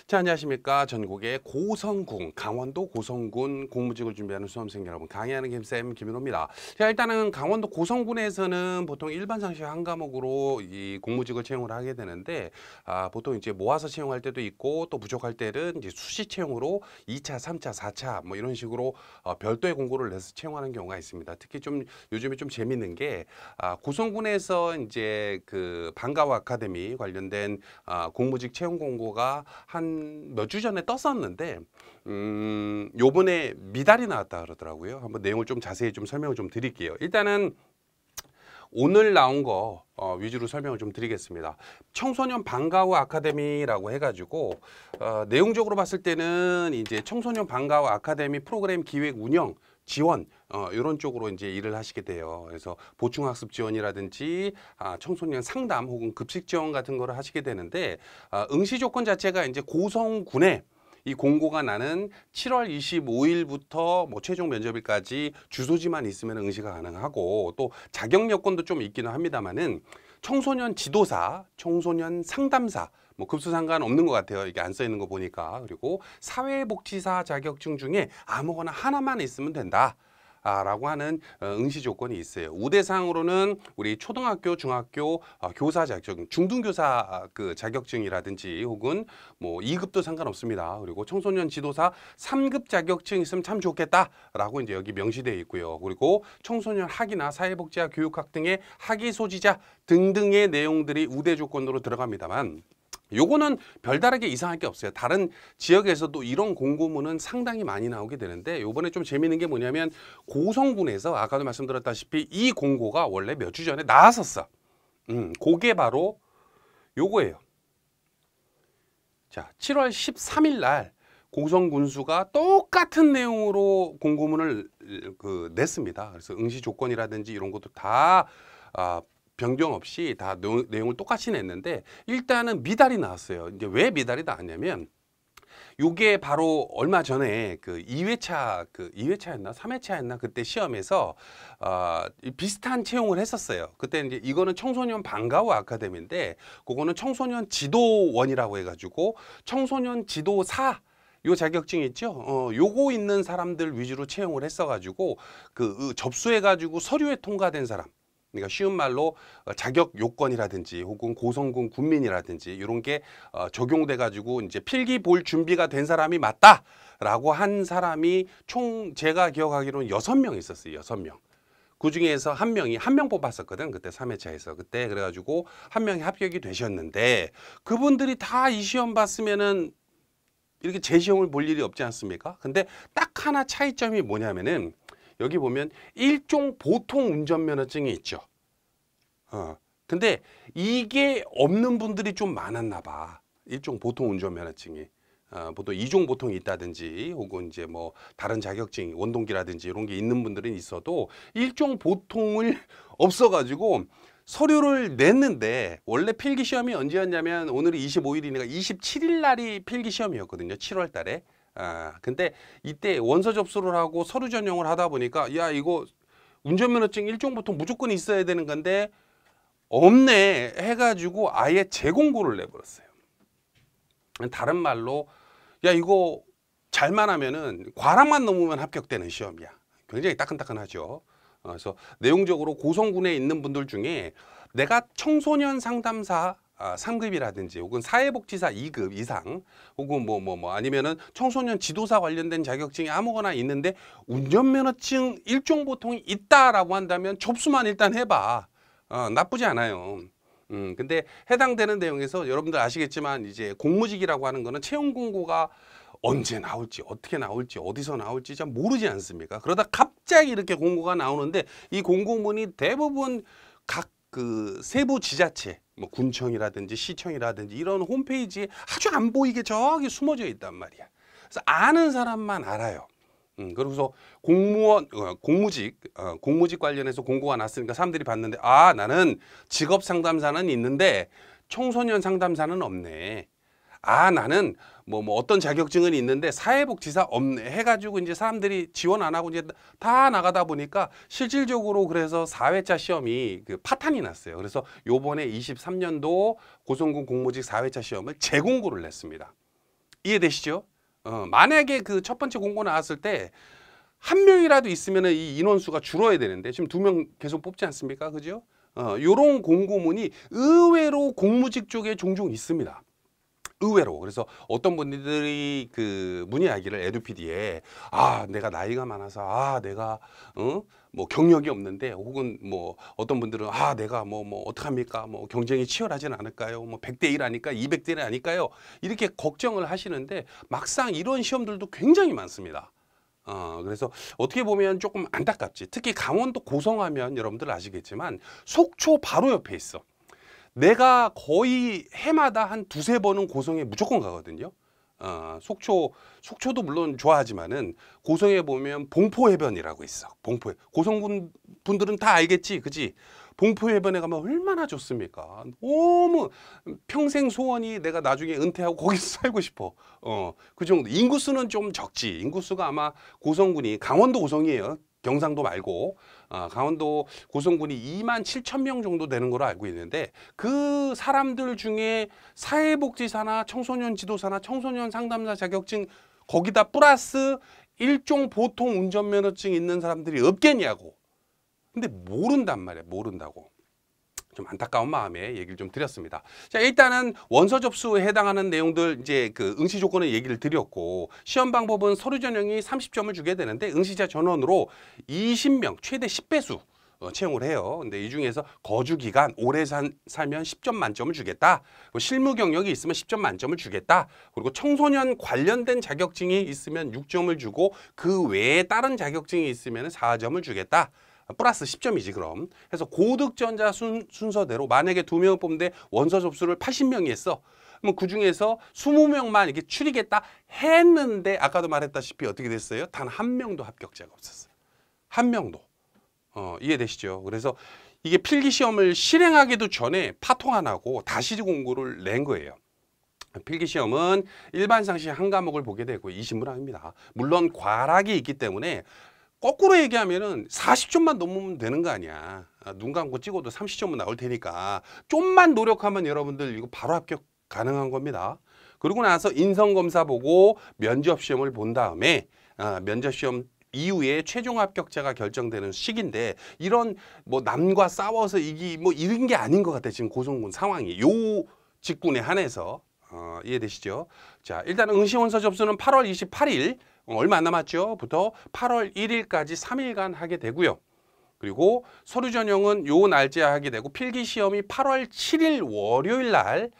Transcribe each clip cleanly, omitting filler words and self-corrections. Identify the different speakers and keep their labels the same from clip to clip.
Speaker 1: 자, 안녕하십니까. 전국의 고성군, 강원도 고성군 공무직을 준비하는 수험생 여러분, 강의하는 김쌤 김윤호입니다. 자, 일단은 강원도 고성군에서는 보통 일반 상식 한 과목으로 이 공무직을 채용을 하게 되는데, 보통 이제 모아서 채용할 때도 있고, 또 부족할 때는 이제 수시 채용으로 2차, 3차, 4차 뭐 이런 식으로 별도의 공고를 내서 채용하는 경우가 있습니다. 특히 좀 요즘에 좀 재밌는 게, 고성군에서 이제 그 방과후 아카데미 관련된 공무직 채용 공고가 한 몇 주 전에 떴었는데 요번에 미달이 나왔다 그러더라고요. 한번 내용을 좀 자세히 좀 설명을 좀 드릴게요. 일단은 오늘 나온 거 위주로 설명을 좀 드리겠습니다. 청소년 방과후 아카데미라고 해가지고 내용적으로 봤을 때는 이제 청소년 방과후 아카데미 프로그램 기획 운영 지원 이런 쪽으로 이제 일을 하시게 돼요. 그래서 보충학습 지원이라든지 청소년 상담 혹은 급식 지원 같은 거를 하시게 되는데, 응시 조건 자체가 이제 고성군에 이 공고가 나는 7월 25일부터 뭐 최종 면접일까지 주소지만 있으면 응시가 가능하고, 또 자격 요건도 좀 있기는 합니다만은 청소년 지도사, 청소년 상담사 뭐 급수 상관없는 것 같아요. 이게 안 써 있는 거 보니까. 그리고 사회복지사 자격증 중에 아무거나 하나만 있으면 된다. 라고 하는 응시 조건이 있어요. 우대상으로는 우리 초등학교, 중학교 교사 자격증, 중등교사 그 자격증이라든지 혹은 뭐 2급도 상관없습니다. 그리고 청소년 지도사 3급 자격증 있으면 참 좋겠다라고 이제 여기 명시되어 있고요. 그리고 청소년 학위나 사회복지학, 교육학 등의 학위 소지자 등등의 내용들이 우대 조건으로 들어갑니다만, 요거는 별다르게 이상할 게 없어요. 다른 지역에서도 이런 공고문은 상당히 많이 나오게 되는데, 요번에 좀 재미있는 게 뭐냐면 고성군에서 아까도 말씀드렸다시피 이 공고가 원래 몇 주 전에 나왔었어. 그게 바로 요거예요. 자, 7월 13일 날 고성군수가 똑같은 내용으로 공고문을 냈습니다. 그래서 응시 조건이라든지 이런 것도 다 변경 없이 다 내용을 똑같이 냈는데, 일단은 미달이 나왔어요. 이제 왜 미달이 나왔냐면, 요게 바로 얼마 전에 그 2회차였나 3회차였나 그때 시험에서 비슷한 채용을 했었어요. 그때 이제 이거는 청소년 방과후 아카데미인데, 그거는 청소년 지도원이라고 해가지고 청소년 지도사 요 자격증 있죠? 요거 있는 사람들 위주로 채용을 했어가지고 접수해가지고 서류에 통과된 사람. 그러니까 쉬운 말로 자격 요건이라든지 혹은 고성군 군민이라든지 이런 게 적용돼 가지고 이제 필기 볼 준비가 된 사람이 맞다라고 한 사람이 총 제가 기억하기로는 6명 있었어요. 6명. 그 중에서 한 명 뽑았었거든. 그때 3회차에서. 그때 그래가지고 한 명이 합격이 되셨는데, 그분들이 다 이 시험 봤으면은 이렇게 재시험을 볼 일이 없지 않습니까? 근데 딱 하나 차이점이 뭐냐면은, 여기 보면 일종 보통 운전면허증이 있죠. 근데 이게 없는 분들이 좀 많았나 봐. 일종 보통 운전면허증이. 보통 이종 보통이 있다든지 혹은 이제 뭐 다른 자격증, 원동기라든지 이런 게 있는 분들은 있어도 일종 보통을 없어가지고 서류를 냈는데, 원래 필기 시험이 언제였냐면 오늘이 25일이니까 27일 날이 필기 시험이었거든요. 7월 달에. 근데 이때 원서 접수를 하고 서류 전형을 하다 보니까, 야, 이거 운전면허증 일종 보통 무조건 있어야 되는 건데 없네 해가지고 아예 재공고를 내버렸어요. 다른 말로, 야, 이거 잘만 하면은 과락만 넘으면 합격되는 시험이야. 굉장히 따끈따끈하죠. 그래서 내용적으로 고성군에 있는 분들 중에 내가 청소년 상담사 3급이라든지 혹은 사회복지사 2급 이상 혹은 아니면은 청소년 지도사 관련된 자격증이 아무거나 있는데 운전면허증 일종 보통이 있다라고 한다면 접수만 일단 해봐. 나쁘지 않아요. 근데 해당되는 내용에서 여러분들 아시겠지만, 이제 공무직이라고 하는 거는 채용 공고가 언제 나올지, 어떻게 나올지, 어디서 나올지 잘 모르지 않습니까? 그러다 갑자기 이렇게 공고가 나오는데, 이 공고문이 대부분 각 그 세부 지자체, 뭐 군청이라든지 시청이라든지 이런 홈페이지에 아주 안 보이게 저기 숨어져 있단 말이야. 그래서 아는 사람만 알아요. 그래서 공무직 관련해서 공고가 났으니까 사람들이 봤는데, 나는 직업 상담사는 있는데 청소년 상담사는 없네. 나는 뭐 어떤 자격증은 있는데 사회복지사 없네 해가지고 이제 사람들이 지원 안 하고 이제 다 나가다 보니까 실질적으로 그래서 4회차 시험이 파탄이 났어요. 그래서 요번에 23년도 고성군 공무직 4회차 시험을 재공고를 냈습니다. 이해되시죠? 만약에 그 첫 번째 공고 나왔을 때 한 명이라도 있으면 이 인원수가 줄어야 되는데 지금 2명 계속 뽑지 않습니까? 그죠? 요런 공고문이 의외로 공무직 쪽에 종종 있습니다. 의외로. 그래서 어떤 분들이 그 문의하기를 에듀피디에 내가 나이가 많아서 내가 뭐 경력이 없는데 혹은 뭐 어떤 분들은 내가 뭐 어떡합니까? 뭐 경쟁이 치열하진 않을까요? 뭐 100대 1 아닐까? 200대 1 아닐까요? 이렇게 걱정을 하시는데 막상 이런 시험들도 굉장히 많습니다. 그래서 어떻게 보면 조금 안타깝지. 특히 강원도 고성하면 여러분들 아시겠지만 속초 바로 옆에 있어. 내가 거의 해마다 한 두세 번은 고성에 무조건 가거든요. 속초도 물론 좋아하지만은 고성에 보면 봉포해변이라고 있어. 고성 분들은 다 알겠지, 그지? 봉포해변에 가면 얼마나 좋습니까? 너무 평생 소원이 내가 나중에 은퇴하고 거기서 살고 싶어. 그 정도. 인구수는 좀 적지. 인구수가 아마 고성군이 강원도 고성이에요. 경상도 말고 강원도 고성군이 27,000명 정도 되는 걸로 알고 있는데 그 사람들 중에 사회복지사나 청소년 지도사나 청소년 상담사 자격증 거기다 플러스 일종 보통 운전면허증 있는 사람들이 없겠냐고. 근데 모른단 말이야. 모른다고. 좀 안타까운 마음에 얘기를 좀 드렸습니다. 자, 일단은 원서 접수에 해당하는 내용들 이제 그 응시 조건의 얘기를 드렸고 시험 방법은 서류 전형이 30점을 주게 되는데 응시자 전원으로 20명 최대 10배수 채용을 해요. 근데 이 중에서 거주 기간 오래 살면 10점 만점을 주겠다. 실무 경력이 있으면 10점 만점을 주겠다. 그리고 청소년 관련된 자격증이 있으면 6점을 주고 그 외에 다른 자격증이 있으면 4점을 주겠다. 플러스 10점이지 그럼. 그래서 고득점자 순서대로 만약에 2명을 뽑는데 원서 접수를 80명이 했어. 그럼 그 중에서 20명만 이렇게 추리겠다 했는데 아까도 말했다시피 어떻게 됐어요? 단 한 명도 합격자가 없었어요. 한 명도. 이해되시죠? 그래서 이게 필기시험을 실행하기도 전에 파통 안 하고 다시 공고를 낸 거예요. 필기시험은 일반 상식 한 과목을 보게 되고 20문항입니다. 물론 과락이 있기 때문에 거꾸로 얘기하면은 40점만 넘으면 되는 거 아니야. 눈 감고 찍어도 30점은 나올 테니까 좀만 노력하면 여러분들 이거 바로 합격 가능한 겁니다. 그러고 나서 인성검사 보고 면접시험을 본 다음에 면접시험 이후에 최종 합격자가 결정되는 시기인데 이런 뭐 남과 싸워서 이런 게 아닌 것 같아. 지금 고성군 상황이 요 직군에 한해서 이해되시죠? 자, 일단 응시원서 접수는 8월 28일 얼마 안 남았죠? 부터 8월 1일까지 3일간 하게 되고요. 그리고 서류 전형은 요 날짜에 하게 되고 필기시험이 8월 7일 월요일 날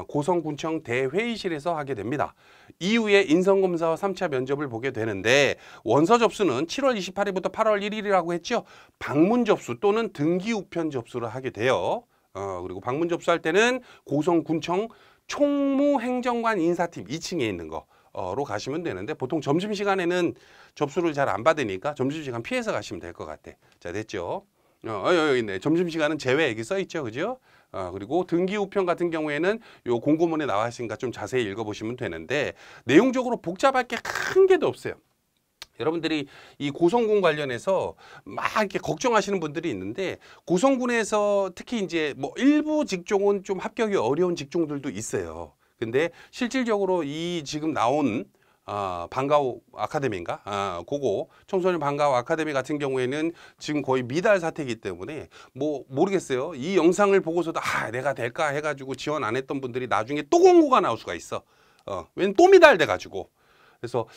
Speaker 1: 고성군청 대회의실에서 하게 됩니다. 이후에 인성검사와 3차 면접을 보게 되는데 원서 접수는 7월 28일부터 8월 1일이라고 했죠. 방문 접수 또는 등기 우편 접수를 하게 돼요. 그리고 방문 접수할 때는 고성군청 총무행정관 인사팀 2층에 있는 거로 가시면 되는데 보통 점심시간에는 접수를 잘 안 받으니까 점심시간 피해서 가시면 될 것 같아. 자, 됐죠? 여기 있네. 점심시간은 제외 여기 써 있죠. 그죠? 그리고 등기 우편 같은 경우에는 요 공고문에 나와 있으니까 좀 자세히 읽어보시면 되는데 내용적으로 복잡할 게 큰 게도 없어요. 여러분들이 이 고성군 관련해서 막 이렇게 걱정하시는 분들이 있는데 고성군에서 특히 이제 뭐 일부 직종은 좀 합격이 어려운 직종들도 있어요. 근데 실질적으로 이 지금 나온 방과후 아카데미인가? 그거 청소년 방과후 아카데미 같은 경우에는 지금 거의 미달 사태이기 때문에 뭐 모르겠어요. 이 영상을 보고서도 내가 될까 해가지고 지원 안 했던 분들이 나중에 또 공고가 나올 수가 있어. 왜냐면 또 미달돼 가지고. 그래서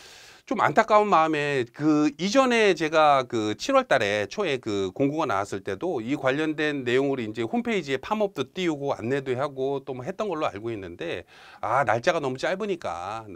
Speaker 1: 좀 안타까운 마음에 그 이전에 제가 그 7월 달에 초에 그 공고가 나왔을 때도 이 관련된 내용으로 이제 홈페이지에 팝업도 띄우고 안내도 하고 또 뭐 했던 걸로 알고 있는데 날짜가 너무 짧으니까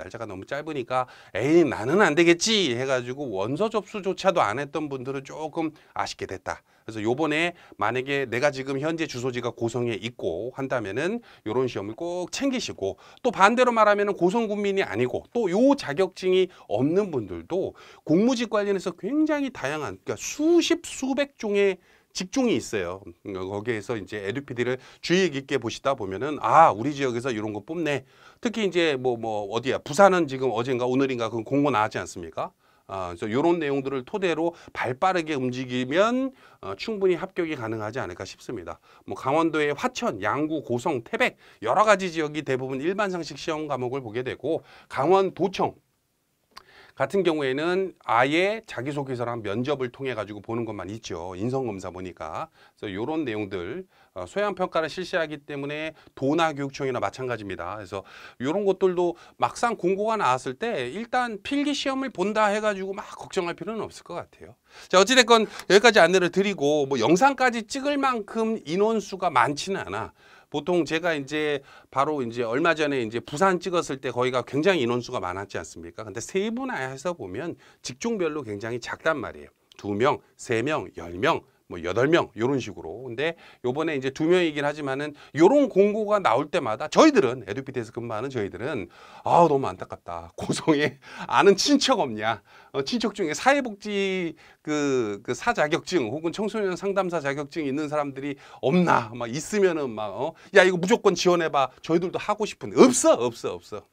Speaker 1: 에이 나는 안 되겠지 해가지고 원서 접수조차도 안 했던 분들은 조금 아쉽게 됐다. 그래서 요번에 만약에 내가 지금 현재 주소지가 고성에 있고 한다면은 요런 시험을 꼭 챙기시고 또 반대로 말하면은 고성군민이 아니고 또 요 자격증이 없는 분들도 공무직 관련해서 굉장히 다양한 그러니까 수십 수백 종의 직종이 있어요. 거기에서 이제 에듀피디를 주의 깊게 보시다 보면은 우리 지역에서 이런 거 뽑네. 특히 이제 뭐 어디야 부산은 지금 어젠가 오늘인가 그 공고 나왔지 않습니까? 그래서 이런 내용들을 토대로 발빠르게 움직이면 충분히 합격이 가능하지 않을까 싶습니다. 뭐 강원도의 화천, 양구, 고성, 태백 여러 가지 지역이 대부분 일반 상식 시험 과목을 보게 되고 강원도청 같은 경우에는 아예 자기소개서랑 면접을 통해 가지고 보는 것만 있죠. 인성검사 보니까. 그래서 이런 내용들 소양평가를 실시하기 때문에 도나교육청이나 마찬가지입니다. 그래서 이런 것들도 막상 공고가 나왔을 때 일단 필기시험을 본다 해가지고 막 걱정할 필요는 없을 것 같아요. 자, 어찌됐건 여기까지 안내를 드리고 뭐 영상까지 찍을 만큼 인원수가 많지는 않아. 보통 제가 이제 바로 이제 얼마 전에 이제 부산 찍었을 때 거기가 굉장히 인원수가 많았지 않습니까? 근데 세분화해서 보면 직종별로 굉장히 작단 말이에요. 2명, 3명, 10명, 뭐 8명 이런 식으로. 근데 요번에 이제 2명이긴 하지만은 요런 공고가 나올 때마다 저희들은 에듀피트에서 근무하는 저희들은 너무 안타깝다. 고성에 아는 친척 없냐? 친척 중에 사회복지 그 사자격증 혹은 청소년 상담사 자격증이 있는 사람들이 없나? 막 있으면은 막 야 이거 무조건 지원해봐. 저희들도 하고 싶은데 없어.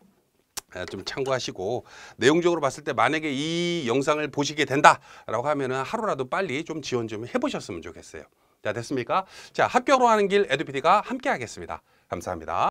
Speaker 1: 좀 참고하시고 내용적으로 봤을 때 만약에 이 영상을 보시게 된다라고 하면은 하루라도 빨리 좀 지원 좀 해보셨으면 좋겠어요. 자, 됐습니까? 자, 합격으로 하는 길 에듀피디가 함께 하겠습니다. 감사합니다.